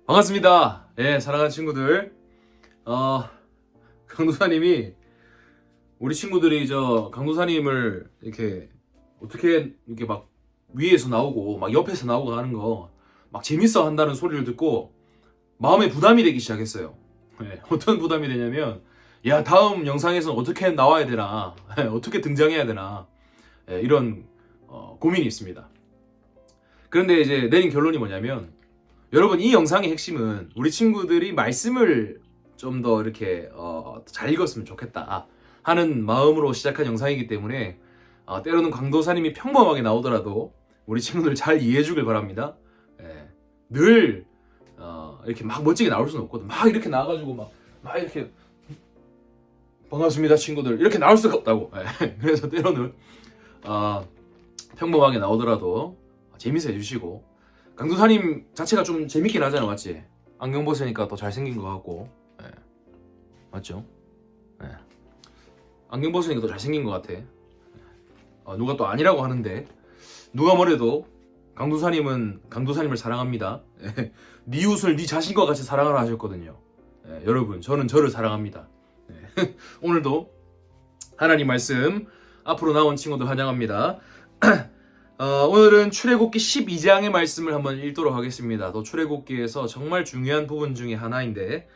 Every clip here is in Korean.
반갑습니다. 예, 사랑하는 친구들. 강도사님이 우리 친구들이 강도사님을 이렇게 어떻게 이렇게 막 위에서 나오고 막 옆에서 나오고 하는 거 막 재밌어 한다는 소리를 듣고 마음에 부담이 되기 시작했어요. 예, 어떤 부담이 되냐면, 야, 다음 영상에서는 어떻게 나와야 되나, 어떻게 등장해야 되나, 예, 이런 고민이 있습니다. 그런데 이제 내린 결론이 뭐냐면, 여러분, 이 영상의 핵심은 우리 친구들이 말씀을 좀 더 이렇게 잘 읽었으면 좋겠다 하는 마음으로 시작한 영상이기 때문에 때로는 강도사님이 평범하게 나오더라도 우리 친구들 잘 이해해 주길 바랍니다. 예, 늘 이렇게 막 멋지게 나올 수는 없거든. 막 이렇게 나와가지고 막 이렇게 반갑습니다 친구들 이렇게 나올 수가 없다고. 예, 그래서 때로는 평범하게 나오더라도 재밌어 해주시고, 강도사님 자체가 좀 재밌긴 하잖아, 맞지? 안경 벗으니까 더 잘생긴 것 같고. 예. 맞죠? 예. 안경 벗으니까 더 잘생긴 것 같아. 누가 또 아니라고 하는데, 누가 뭐래도 강도사님은 강도사님을 사랑합니다. 예. 네 이웃을 네 자신과 같이 사랑하라 하셨거든요. 예. 여러분, 저는 저를 사랑합니다. 예. 오늘도 하나님 말씀 앞으로 나온 친구들 환영합니다. 오늘은 출애굽기 12장의 말씀을 한번 읽도록 하겠습니다. 또 출애굽기에서 정말 중요한 부분 중에 하나인데,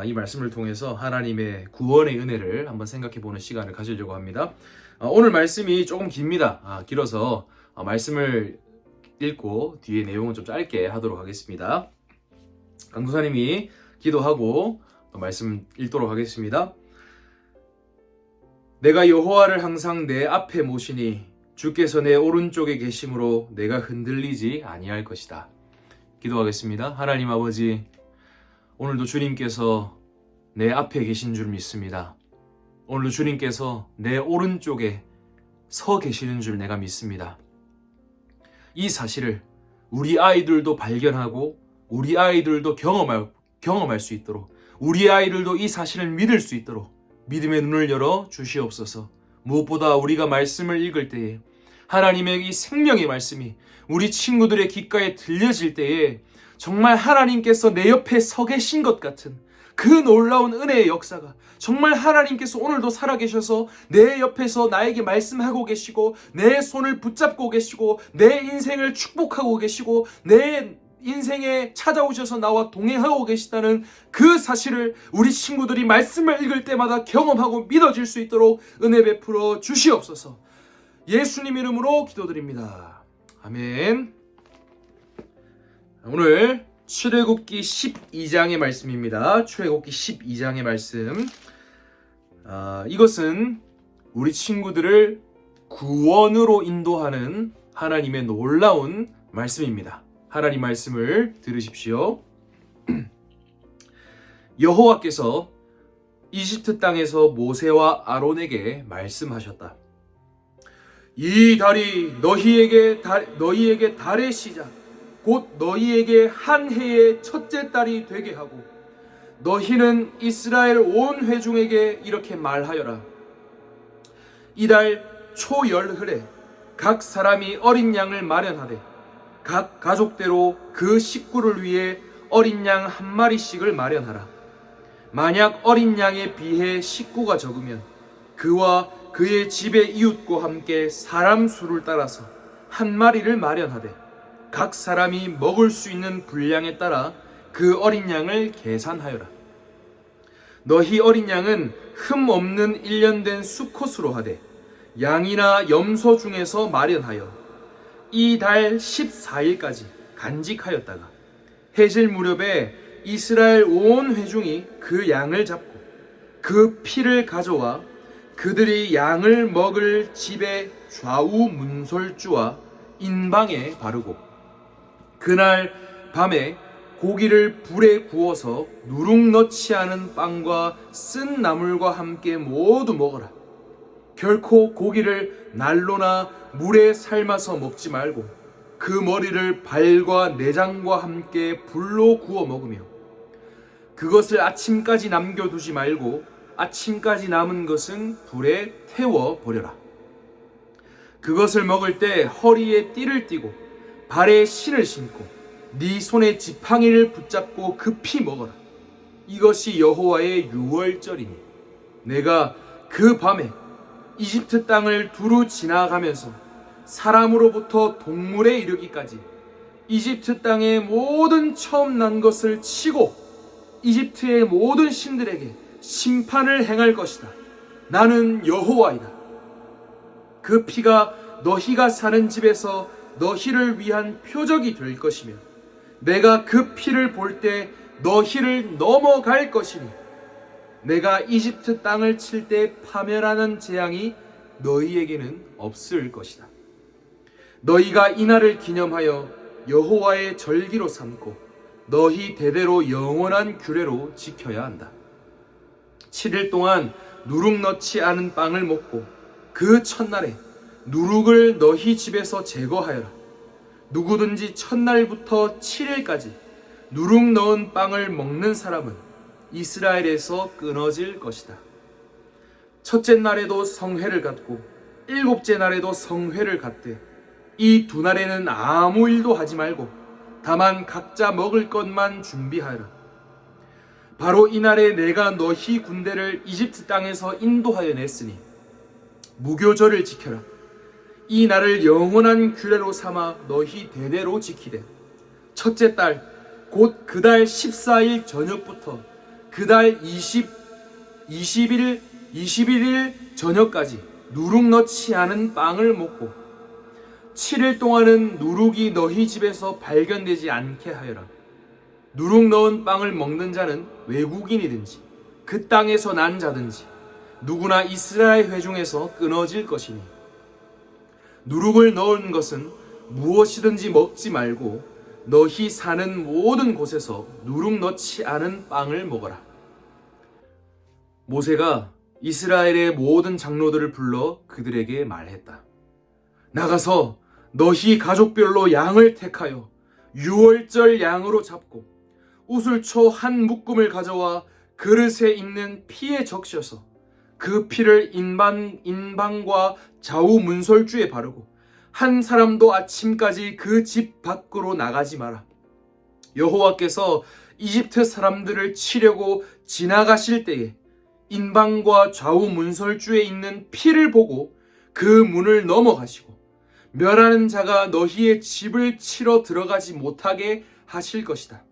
이 말씀을 통해서 하나님의 구원의 은혜를 한번 생각해보는 시간을 가지려고 합니다. 오늘 말씀이 조금 깁니다. 길어서 말씀을 읽고 뒤에 내용은 좀 짧게 하도록 하겠습니다. 강도사님이 기도하고 말씀 읽도록 하겠습니다. 내가 여호와를 항상 내 앞에 모시니 주께서 내 오른쪽에 계심으로 내가 흔들리지 아니할 것이다. 기도하겠습니다. 하나님 아버지, 오늘도 주님께서 내 앞에 계신 줄 믿습니다. 오늘도 주님께서 내 오른쪽에 서 계시는 줄 내가 믿습니다. 이 사실을 우리 아이들도 발견하고 우리 아이들도 경험할 수 있도록, 우리 아이들도 이 사실을 믿을 수 있도록 믿음의 눈을 열어 주시옵소서. 무엇보다 우리가 말씀을 읽을 때에 하나님의 이 생명의 말씀이 우리 친구들의 귓가에 들려질 때에 정말 하나님께서 내 옆에 서 계신 것 같은 그 놀라운 은혜의 역사가, 정말 하나님께서 오늘도 살아계셔서 내 옆에서 나에게 말씀하고 계시고 내 손을 붙잡고 계시고 내 인생을 축복하고 계시고 내 인생에 찾아오셔서 나와 동행하고 계시다는 그 사실을 우리 친구들이 말씀을 읽을 때마다 경험하고 믿어질 수 있도록 은혜 베풀어 주시옵소서. 예수님 이름으로 기도드립니다. 아멘. 오늘 출애굽기 12장의 말씀입니다. 출애굽기 12장의 말씀. 이것은 우리 친구들을 구원으로 인도하는 하나님의 놀라운 말씀입니다. 하나님 말씀을 들으십시오. 여호와께서 이집트 땅에서 모세와 아론에게 말씀하셨다. 이 달이 너희에게 달의 시작, 곧 너희에게 한 해의 첫째 달이 되게 하고, 너희는 이스라엘 온 회중에게 이렇게 말하여라. 이달 초열흘에 각 사람이 어린 양을 마련하되 각 가족대로 그 식구를 위해 어린 양 한 마리씩을 마련하라. 만약 어린 양에 비해 식구가 적으면 그와 그의 집의 이웃과 함께 사람 수를 따라서 한 마리를 마련하되 각 사람이 먹을 수 있는 분량에 따라 그 어린 양을 계산하여라. 너희 어린 양은 흠 없는 1년 된 수컷으로 하되 양이나 염소 중에서 마련하여 이 달 14일까지 간직하였다가 해질 무렵에 이스라엘 온 회중이 그 양을 잡고 그 피를 가져와 그들이 양을 먹을 집의 좌우 문설주와 인방에 바르고 그날 밤에 고기를 불에 구워서 누룩 넣지 않은 빵과 쓴 나물과 함께 모두 먹어라. 결코 고기를 난로나 물에 삶아서 먹지 말고 그 머리를 발과 내장과 함께 불로 구워 먹으며 그것을 아침까지 남겨두지 말고 아침까지 남은 것은 불에 태워 버려라. 그것을 먹을 때 허리에 띠를 띠고 발에 신을 신고 네 손에 지팡이를 붙잡고 급히 먹어라. 이것이 여호와의 유월절이니 내가 그 밤에 이집트 땅을 두루 지나가면서 사람으로부터 동물에 이르기까지 이집트 땅의 모든 처음 난 것을 치고 이집트의 모든 신들에게 심판을 행할 것이다. 나는 여호와이다. 그 피가 너희가 사는 집에서 너희를 위한 표적이 될 것이며 내가 그 피를 볼 때 너희를 넘어갈 것이니 내가 이집트 땅을 칠 때 파멸하는 재앙이 너희에게는 없을 것이다. 너희가 이 날을 기념하여 여호와의 절기로 삼고 너희 대대로 영원한 규례로 지켜야 한다. 7일 동안 누룩 넣지 않은 빵을 먹고 그 첫날에 누룩을 너희 집에서 제거하여라. 누구든지 첫날부터 7일까지 누룩 넣은 빵을 먹는 사람은 이스라엘에서 끊어질 것이다. 첫째 날에도 성회를 갖고 일곱째 날에도 성회를 갖되 이 두 날에는 아무 일도 하지 말고 다만 각자 먹을 것만 준비하여라. 바로 이 날에 내가 너희 군대를 이집트 땅에서 인도하여 냈으니 무교절을 지켜라. 이 날을 영원한 규례로 삼아 너희 대대로 지키되 첫째 달 곧 그 달 14일 저녁부터 그 달 21일 저녁까지 누룩 넣지 않은 빵을 먹고 7일 동안은 누룩이 너희 집에서 발견되지 않게 하여라. 누룩 넣은 빵을 먹는 자는 외국인이든지 그 땅에서 난 자든지 누구나 이스라엘 회중에서 끊어질 것이니 누룩을 넣은 것은 무엇이든지 먹지 말고 너희 사는 모든 곳에서 누룩 넣지 않은 빵을 먹어라. 모세가 이스라엘의 모든 장로들을 불러 그들에게 말했다. 나가서 너희 가족별로 양을 택하여 유월절 양으로 잡고 우슬초 한 묶음을 가져와 그릇에 있는 피에 적셔서 그 피를 인방과 좌우 문설주에 바르고 한 사람도 아침까지 그 집 밖으로 나가지 마라. 여호와께서 이집트 사람들을 치려고 지나가실 때에 인방과 좌우 문설주에 있는 피를 보고 그 문을 넘어가시고 멸하는 자가 너희의 집을 치러 들어가지 못하게 하실 것이다.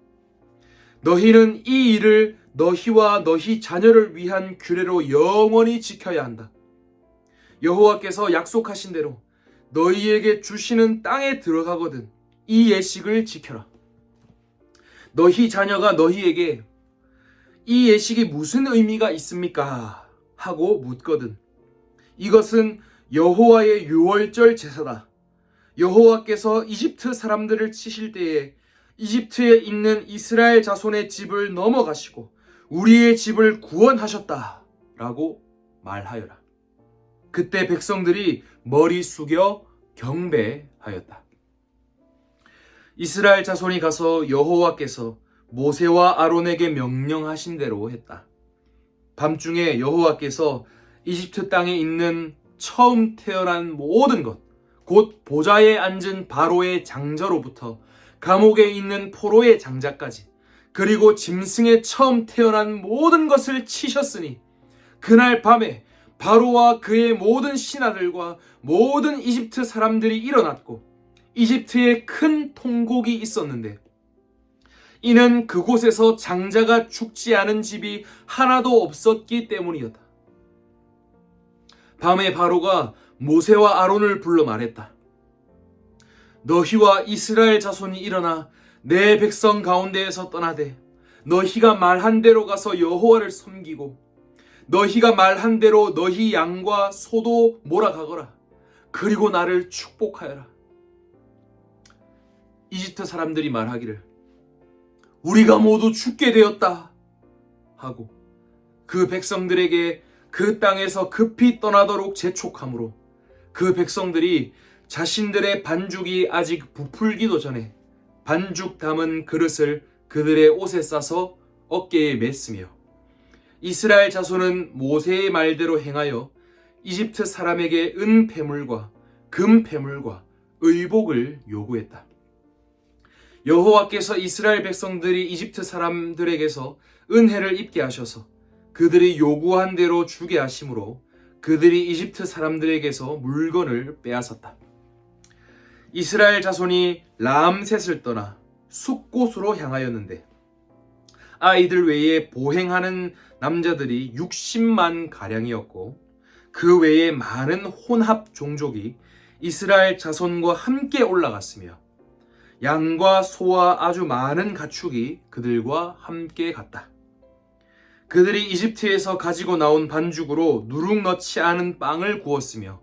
너희는 이 일을 너희와 너희 자녀를 위한 규례로 영원히 지켜야 한다. 여호와께서 약속하신 대로 너희에게 주시는 땅에 들어가거든 이 예식을 지켜라. 너희 자녀가 너희에게 이 예식이 무슨 의미가 있습니까? 하고 묻거든 이것은 여호와의 유월절 제사다. 여호와께서 이집트 사람들을 치실 때에 이집트에 있는 이스라엘 자손의 집을 넘어가시고 우리의 집을 구원하셨다 라고 말하여라. 그때 백성들이 머리 숙여 경배하였다. 이스라엘 자손이 가서 여호와께서 모세와 아론에게 명령하신 대로 했다. 밤중에 여호와께서 이집트 땅에 있는 처음 태어난 모든 것, 곧 보좌에 앉은 바로의 장자로부터 감옥에 있는 포로의 장자까지 그리고 짐승에 처음 태어난 모든 것을 치셨으니 그날 밤에 바로와 그의 모든 신하들과 모든 이집트 사람들이 일어났고 이집트에 큰 통곡이 있었는데 이는 그곳에서 장자가 죽지 않은 집이 하나도 없었기 때문이었다. 밤에 바로가 모세와 아론을 불러 말했다. 너희와 이스라엘 자손이 일어나 내 백성 가운데에서 떠나되 너희가 말한 대로 가서 여호와를 섬기고 너희가 말한 대로 너희 양과 소도 몰아가거라. 그리고 나를 축복하여라. 이집트 사람들이 말하기를 우리가 모두 죽게 되었다 하고 그 백성들에게 그 땅에서 급히 떠나도록 재촉하므로 그 백성들이 자신들의 반죽이 아직 부풀기도 전에 반죽 담은 그릇을 그들의 옷에 싸서 어깨에 맸으며 이스라엘 자손은 모세의 말대로 행하여 이집트 사람에게 은 패물과 금 패물과 의복을 요구했다. 여호와께서 이스라엘 백성들이 이집트 사람들에게서 은혜를 입게 하셔서 그들이 요구한 대로 주게 하심으로 그들이 이집트 사람들에게서 물건을 빼앗았다. 이스라엘 자손이 라암셋을 떠나 숲곳으로 향하였는데 아이들 외에 보행하는 남자들이 60만 가량이었고 그 외에 많은 혼합 종족이 이스라엘 자손과 함께 올라갔으며 양과 소와 아주 많은 가축이 그들과 함께 갔다. 그들이 이집트에서 가지고 나온 반죽으로 누룩 넣지 않은 빵을 구웠으며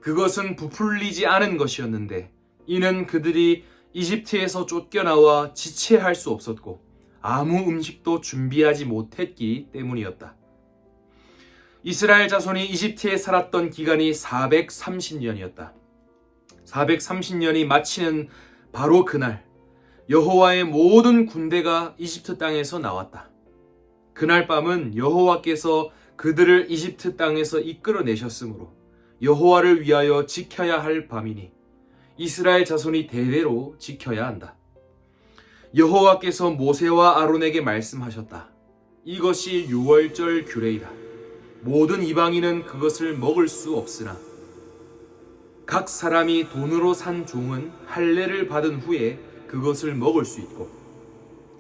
그것은 부풀리지 않은 것이었는데 이는 그들이 이집트에서 쫓겨나와 지체할 수 없었고 아무 음식도 준비하지 못했기 때문이었다. 이스라엘 자손이 이집트에 살았던 기간이 430년이었다. 430년이 마치는 바로 그날 여호와의 모든 군대가 이집트 땅에서 나왔다. 그날 밤은 여호와께서 그들을 이집트 땅에서 이끌어내셨으므로 여호와를 위하여 지켜야 할 밤이니 이스라엘 자손이 대대로 지켜야 한다. 여호와께서 모세와 아론에게 말씀하셨다. 이것이 유월절 규례이다. 모든 이방인은 그것을 먹을 수 없으나 각 사람이 돈으로 산 종은 할례를 받은 후에 그것을 먹을 수 있고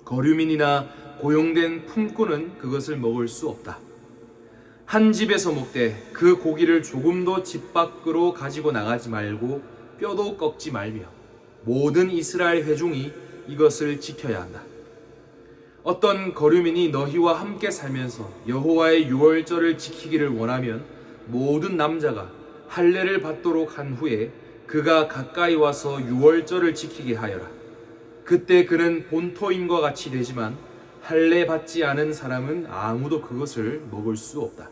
거류민이나 고용된 품꾼은 그것을 먹을 수 없다. 한 집에서 먹되 그 고기를 조금도 집 밖으로 가지고 나가지 말고 뼈도 꺾지 말며 모든 이스라엘 회중이 이것을 지켜야 한다. 어떤 거류민이 너희와 함께 살면서 여호와의 유월절을 지키기를 원하면 모든 남자가 할례를 받도록 한 후에 그가 가까이 와서 유월절을 지키게 하여라. 그때 그는 본토인과 같이 되지만 할례 받지 않은 사람은 아무도 그것을 먹을 수 없다.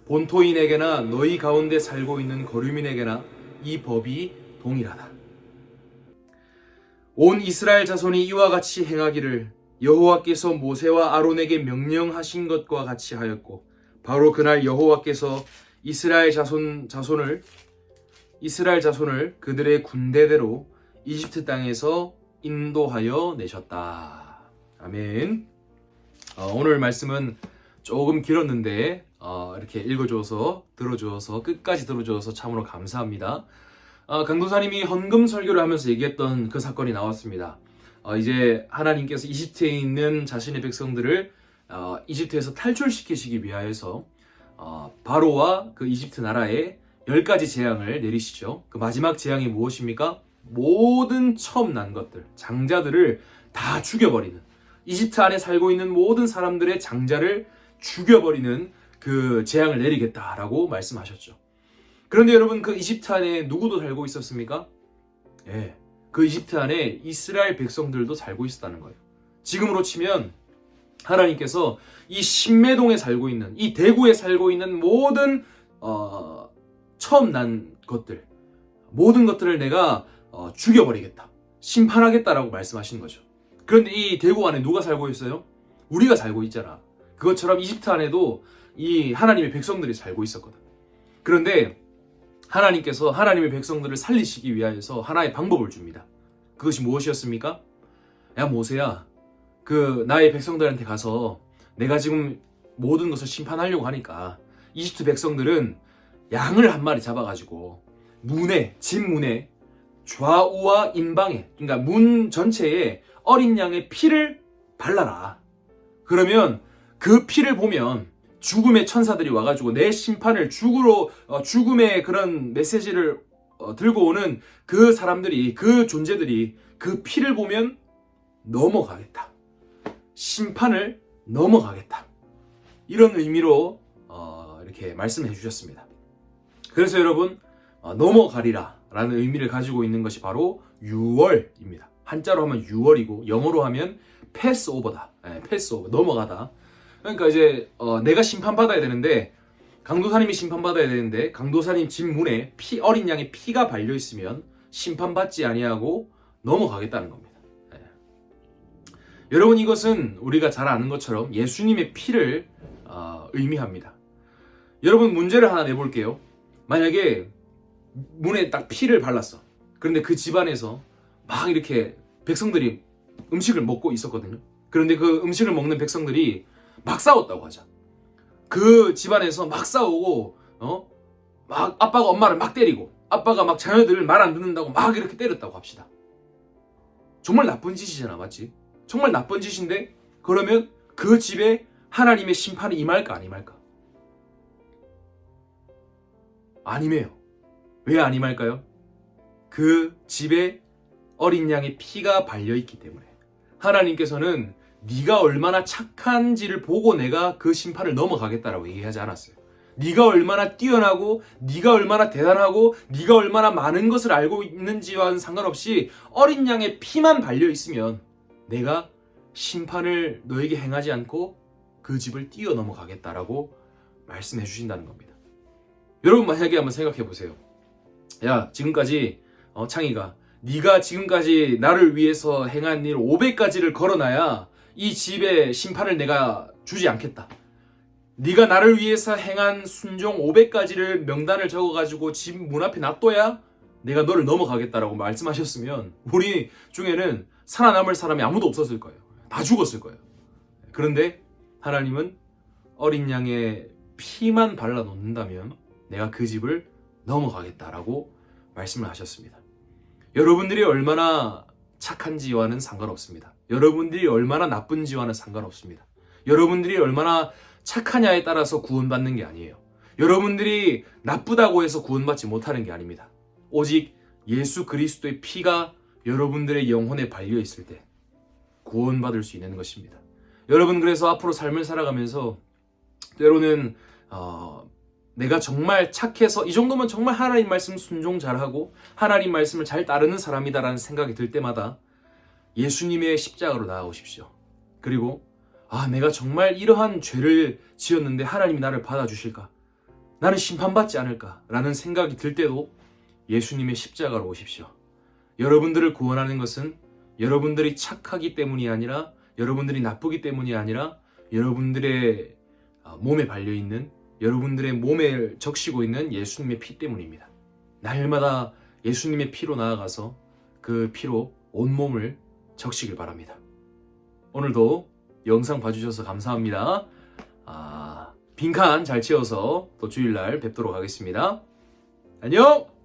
본토인에게나 너희 가운데 살고 있는 거류민에게나 이 법이 동일하다. 온 이스라엘 자손이 이와 같이 행하기를 여호와께서 모세와 아론에게 명령하신 것과 같이 하였고 바로 그날 여호와께서 이스라엘 자손을 그들의 군대대로 이집트 땅에서 인도하여 내셨다. 아멘. 오늘 말씀은 조금 길었는데 이렇게 읽어줘서 들어줘서 끝까지 들어줘서 참으로 감사합니다. 강도사님이 헌금 설교를 하면서 얘기했던 그 사건이 나왔습니다. 이제 하나님께서 이집트에 있는 자신의 백성들을 이집트에서 탈출시키시기 위하여서 바로와 그 이집트 나라에 10가지 재앙을 내리시죠. 그 마지막 재앙이 무엇입니까? 모든 처음 난 것들, 장자들을 다 죽여버리는, 이집트 안에 살고 있는 모든 사람들의 장자를 죽여버리는 그 재앙을 내리겠다라고 말씀하셨죠. 그런데 여러분, 그 이집트 안에 누구도 살고 있었습니까? 예, 그 이집트 안에 이스라엘 백성들도 살고 있었다는 거예요. 지금으로 치면 하나님께서 이 신매동에 살고 있는, 이 대구에 살고 있는 모든 처음 난 것들, 모든 것들을 내가 죽여버리겠다, 심판하겠다라고 말씀하시는 거죠. 그런데 이 대구 안에 누가 살고 있어요? 우리가 살고 있잖아. 그것처럼 이집트 안에도 이 하나님의 백성들이 살고 있었거든. 그런데 하나님께서 하나님의 백성들을 살리시기 위하여서 하나의 방법을 줍니다. 그것이 무엇이었습니까? 야 모세야, 그 나의 백성들한테 가서 내가 지금 모든 것을 심판하려고 하니까 이집트 백성들은 양을 한 마리 잡아가지고 집 문에 좌우와 임방에, 그러니까 문 전체에 어린 양의 피를 발라라. 그러면 그 피를 보면 죽음의 천사들이 와가지고 내 심판을 죽음의 그런 메시지를 들고 오는 그 사람들이, 그 존재들이 그 피를 보면 넘어가겠다. 심판을 넘어가겠다. 이런 의미로 이렇게 말씀해 주셨습니다. 그래서 여러분, 넘어가리라 라는 의미를 가지고 있는 것이 바로 유월입니다. 한자로 하면 유월이고 영어로 하면 패스오버다. 패스오버, 넘어가다. 그러니까 이제 내가 심판받아야 되는데, 강도사님이 심판받아야 되는데 강도사님 집 문에 어린 양의 피가 발려 있으면 심판받지 아니하고 넘어가겠다는 겁니다. 여러분, 이것은 우리가 잘 아는 것처럼 예수님의 피를 의미합니다. 여러분, 문제를 하나 내볼게요. 만약에 문에 딱 피를 발랐어. 그런데 그 집안에서 막 이렇게 백성들이 음식을 먹고 있었거든요. 그런데 그 음식을 먹는 백성들이 막 싸웠다고 하자. 그 집안에서 막 싸우고 막 아빠가 엄마를 막 때리고 아빠가 막 자녀들을 말 안 듣는다고 막 이렇게 때렸다고 합시다. 정말 나쁜 짓이잖아, 맞지? 정말 나쁜 짓인데 그러면 그 집에 하나님의 심판이 임할까 안 임할까? 안 임해요. 왜 안 임할까요? 그 집에 어린 양의 피가 발려있기 때문에. 하나님께서는 네가 얼마나 착한지를 보고 내가 그 심판을 넘어가겠다라고 얘기하지 않았어요. 네가 얼마나 뛰어나고 네가 얼마나 대단하고 네가 얼마나 많은 것을 알고 있는지와는 상관없이 어린 양의 피만 발려있으면 내가 심판을 너에게 행하지 않고 그 집을 뛰어넘어가겠다라고 말씀해 주신다는 겁니다. 여러분 만약에 한번 생각해 보세요. 야, 지금까지 창희가 네가 지금까지 나를 위해서 행한 일 500가지를 걸어놔야 이 집의 심판을 내가 주지 않겠다. 네가 나를 위해서 행한 순종 500가지를 명단을 적어가지고 집 문 앞에 놔둬야 내가 너를 넘어가겠다라고 말씀하셨으면 우리 중에는 살아남을 사람이 아무도 없었을 거예요. 다 죽었을 거예요. 그런데 하나님은 어린 양의 피만 발라놓는다면 내가 그 집을 넘어가겠다라고 말씀을 하셨습니다. 여러분들이 얼마나 착한지와는 상관없습니다. 여러분들이 얼마나 나쁜지와는 상관없습니다. 여러분들이 얼마나 착하냐에 따라서 구원받는 게 아니에요. 여러분들이 나쁘다고 해서 구원받지 못하는 게 아닙니다. 오직 예수 그리스도의 피가 여러분들의 영혼에 발려 있을 때 구원받을 수 있는 것입니다. 여러분, 그래서 앞으로 삶을 살아가면서 때로는 내가 정말 착해서 이 정도면 정말 하나님 말씀 순종 잘하고 하나님 말씀을 잘 따르는 사람이다라는 생각이 들 때마다 예수님의 십자가로 나아오십시오. 그리고 내가 정말 이러한 죄를 지었는데 하나님이 나를 받아주실까? 나는 심판받지 않을까? 라는 생각이 들 때도 예수님의 십자가로 오십시오. 여러분들을 구원하는 것은 여러분들이 착하기 때문이 아니라 여러분들이 나쁘기 때문이 아니라 여러분들의 몸에 발려있는 여러분들의 몸에 적시고 있는 예수님의 피 때문입니다. 날마다 예수님의 피로 나아가서 그 피로 온몸을 적시길 바랍니다. 오늘도 영상 봐주셔서 감사합니다. 빈칸 잘 채워서 또 주일날 뵙도록 하겠습니다. 안녕!